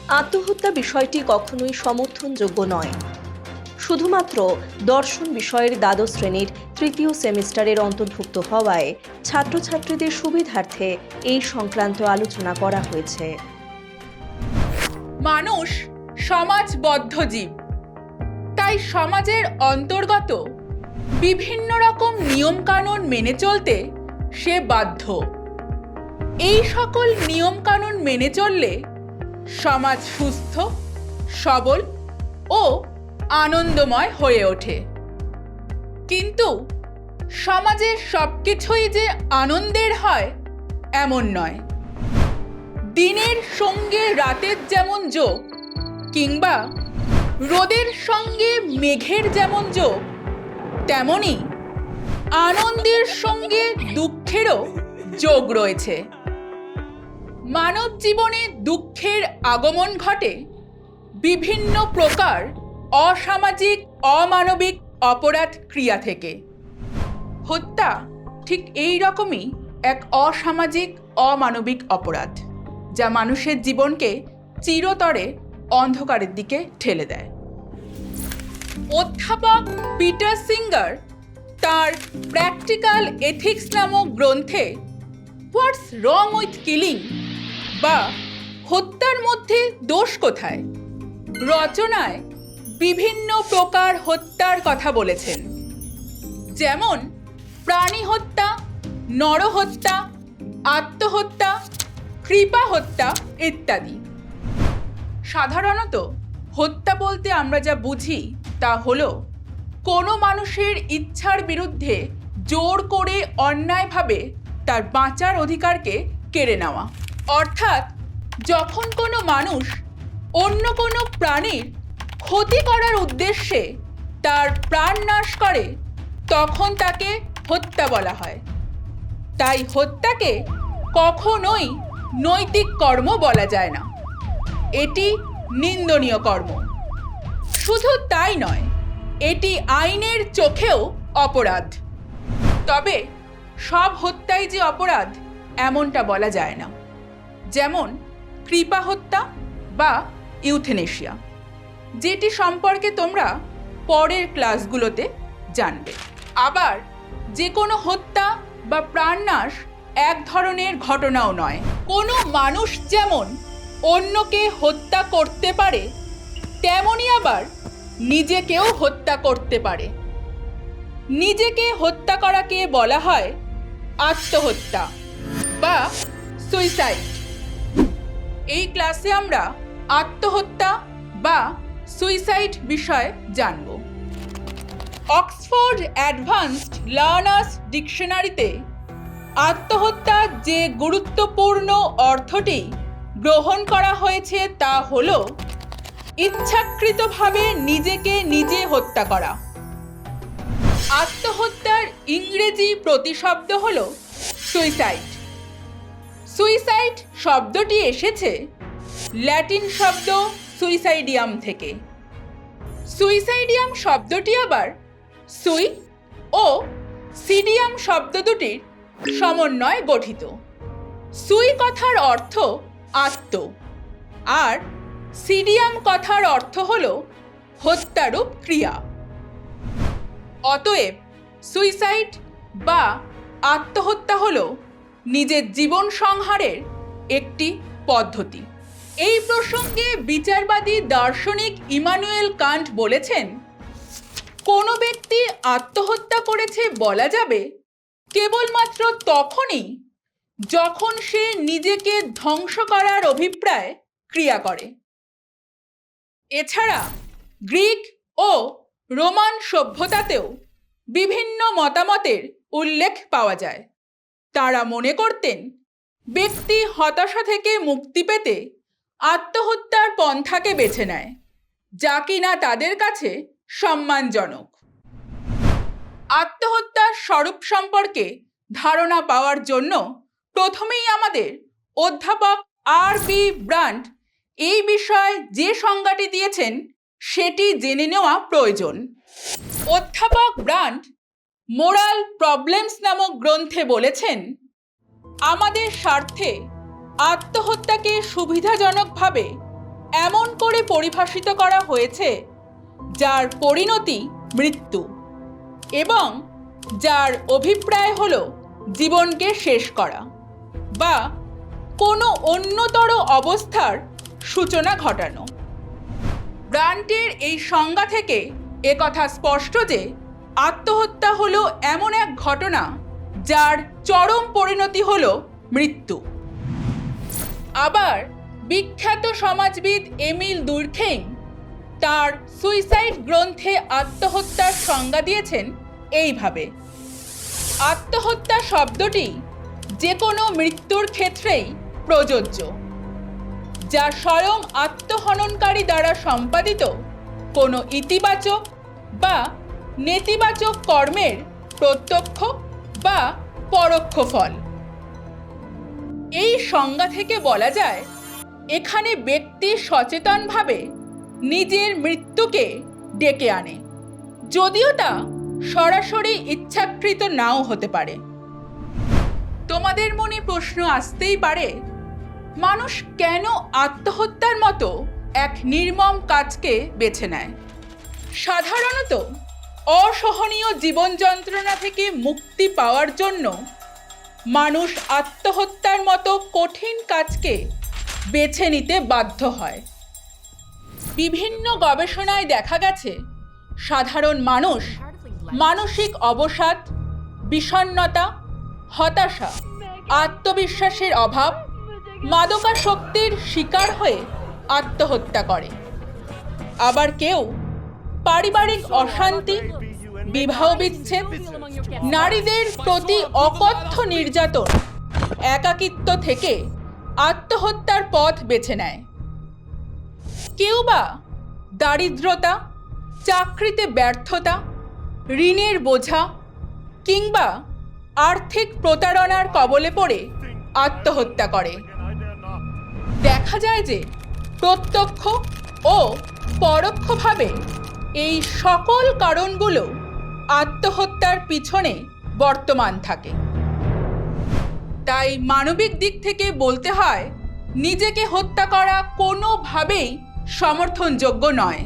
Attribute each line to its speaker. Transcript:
Speaker 1: আত্মহত্যা বিষয়টি কখনোই সমর্থনযোগ্য নয়। শুধুমাত্র দর্শন বিষয়ের দ্বাদশ শ্রেণীর তৃতীয় সেমিস্টারের অন্তর্ভুক্ত হওয়ায় ছাত্রছাত্রীদের সুবিধার্থে এই সংক্রান্ত আলোচনা করা হয়েছে।
Speaker 2: মানুষ সমাজবদ্ধ জীব, তাই সমাজের অন্তর্গত বিভিন্ন রকম নিয়মকানুন মেনে চলতে সে বাধ্য। এই সকল নিয়মকানুন মেনে চললে সমাজ সুস্থ, সবল ও আনন্দময় হয়ে ওঠে। কিন্তু সমাজের সবকিছুই যে আনন্দের হয় এমন নয়। দিনের সঙ্গে রাতের যেমন যোগ, কিংবা রোদের সঙ্গে মেঘের যেমন যোগ, তেমনি আনন্দের সঙ্গে দুঃখেরও যোগ রয়েছে। মানব জীবনে দুঃখের আগমন ঘটে বিভিন্ন প্রকার অসামাজিক, অমানবিক অপরাধ ক্রিয়া থেকে। হত্যা ঠিক এই রকমই এক অসামাজিক, অমানবিক অপরাধ, যা মানুষের জীবনকে চিরতরে অন্ধকারের দিকে ঠেলে দেয়। অধ্যাপক পিটার সিঙ্গার তার প্র্যাকটিক্যাল এথিক্স নামক গ্রন্থে হোয়াটস রং উইথ কিলিং বা হত্যার মধ্যে দোষ কোথায় রচনায় বিভিন্ন প্রকার হত্যার কথা বলেছেন, যেমন প্রাণী হত্যা, নরহত্যা, আত্মহত্যা, কৃপা হত্যা ইত্যাদি। সাধারণত হত্যা বলতে আমরা যা বুঝি তা হলো কোনো মানুষের ইচ্ছার বিরুদ্ধে জোর করে অন্যায়ভাবে তার বাঁচার অধিকারকে কেড়ে নেওয়া। অর্থাৎ যখন কোনো মানুষ অন্য কোনো প্রাণীর ক্ষতি করার উদ্দেশ্যে তার প্রাণ নাশ করে, তখন তাকে হত্যা বলা হয়। তাই হত্যাকে কখনোই নৈতিক কর্ম বলা যায় না, এটি নিন্দনীয় কর্ম। শুধু তাই নয়, এটি আইনের চোখেও অপরাধ। তবে সব হত্যাই যে অপরাধ এমনটা বলা যায় না, যেমন কৃপা হত্যা বা ইউথেনেশিয়া, যেটি সম্পর্কে তোমরা পরের ক্লাসগুলোতে জানবে। আবার যে কোনো হত্যা বা প্রাণনাশ এক ধরনের ঘটনাও নয়। কোনো মানুষ যেমন অন্যকে হত্যা করতে পারে, তেমনি আবার নিজেকেও হত্যা করতে পারে। নিজেকে হত্যা করাকে বলা হয় আত্মহত্যা বা সুইসাইড। এই ক্লাসে আমরা আত্মহত্যা বা সুইসাইড বিষয়ে জানব। অক্সফোর্ড অ্যাডভান্সড লার্নার্স ডিকশনারিতে আত্মহত্যার যে গুরুত্বপূর্ণ অর্থটি গ্রহণ করা হয়েছে তা হল ইচ্ছাকৃতভাবে নিজেকে নিজে হত্যা করা। আত্মহত্যার ইংরেজি প্রতিশব্দ হল সুইসাইড। সুইসাইড শব্দটি এসেছে ল্যাটিন শব্দ সুইসাইডিয়াম থেকে। সুইসাইডিয়াম শব্দটি আবার সুই ও সিডিয়াম শব্দ দুটির সমন্বয়ে গঠিত। সুই কথার অর্থ আত্ম, আর সিডিয়াম কথার অর্থ হল হত্যারূপ ক্রিয়া। অতএব সুইসাইড বা আত্মহত্যা হল নিজের জীবন সংহারের একটি পদ্ধতি। এই প্রসঙ্গে বিচারবাদী দার্শনিক ইমানুয়েল কান্ট বলেছেন, কোনো ব্যক্তি আত্মহত্যা করেছে বলা যাবে কেবলমাত্র তখনই যখন সে নিজেকে ধ্বংস করার অভিপ্রায় ক্রিয়া করে। এছাড়া গ্রিক ও রোমান সভ্যতাতেও বিভিন্ন মতামতের উল্লেখ পাওয়া যায়। তারা মনে করতেন ব্যক্তি হতাশা থেকে মুক্তি পেতে আত্মহত্যার পন্থাকে বেছে নেয়, যা কিনা তাদের কাছে সম্মানজনক। আত্মহত্যার স্বরূপ সম্পর্কে ধারণা পাওয়ার জন্য প্রথমেই আমাদের অধ্যাপক আর.বি. ব্রান্ট এই বিষয়ে যে সংজ্ঞাটি দিয়েছেন সেটি জেনে নেওয়া প্রয়োজন। অধ্যাপক ব্রান্ট মোরাল প্রবলেমস নামক গ্রন্থে বলেছেন, আমাদের স্বার্থে আত্মহত্যাকে সুবিধাজনকভাবে এমন করে পরিভাষিত করা হয়েছে যার পরিণতি মৃত্যু এবং যার অভিপ্রায় হলো জীবনকে শেষ করা বা কোনো অন্যতর অবস্থার সূচনা ঘটানো। ব্রান্টের এই সংজ্ঞা থেকে একথা স্পষ্ট যে আত্মহত্যা হলো এমন এক ঘটনা যার চরম পরিণতি হলো মৃত্যু। আবার বিখ্যাত সমাজবিদ এমিল দুর্খেইম তার সুইসাইড গ্রন্থে আত্মহত্যার সংজ্ঞা দিয়েছেন এইভাবে: আত্মহত্যা শব্দটি যে কোনো মৃত্যুর ক্ষেত্রেই প্রযোজ্য, যা স্বয়ং আত্মহননকারী দ্বারা সম্পাদিত কোনো ইতিবাচক বা নেতিবাচক কর্মের প্রত্যক্ষ বা পরোক্ষ ফল। এই সংজ্ঞা থেকে বলা যায় এখানে ব্যক্তি সচেতনভাবে নিজের মৃত্যুকে ডেকে আনে, যদিও তা সরাসরি ইচ্ছাকৃত নাও হতে পারে। তোমাদের মনে প্রশ্ন আসতেই পারে, মানুষ কেন আত্মহত্যার মতো এক নির্মম কাজকে বেছে নেয়? সাধারণত অসহনীয় জীবন যন্ত্রণা থেকে মুক্তি পাওয়ার জন্য মানুষ আত্মহত্যার মতো কঠিন কাজকে বেছে নিতে বাধ্য হয়। বিভিন্ন গবেষণায় দেখা গেছে সাধারণ মানুষ মানসিক অবসাদ, বিষণ্ণতা, হতাশা, আত্মবিশ্বাসের অভাব, মাদকাসক্তির শিকার হয়ে আত্মহত্যা করে। আবার কেউ পারিবারিক অশান্তি, বিবাহ বিচ্ছেদ, নারীদের প্রতি অকথ্য নির্যাতন, একাকিত্ব থেকে আত্মহত্যার পথ বেছে নেয়। কেউ বা দারিদ্রতা, চাকরিতে ব্যর্থতা, ঋণের বোঝা কিংবা আর্থিক প্রতারণার কবলে পড়ে আত্মহত্যা করে। দেখা যায় যে প্রত্যক্ষ ও পরোক্ষভাবে এই সকল কারণগুলো আত্মহত্যার পিছনে বর্তমান থাকে। তাই মানবিক দিক থেকে বলতে হয়, নিজেকে হত্যা করা কোনোভাবেই সমর্থনযোগ্য নয়।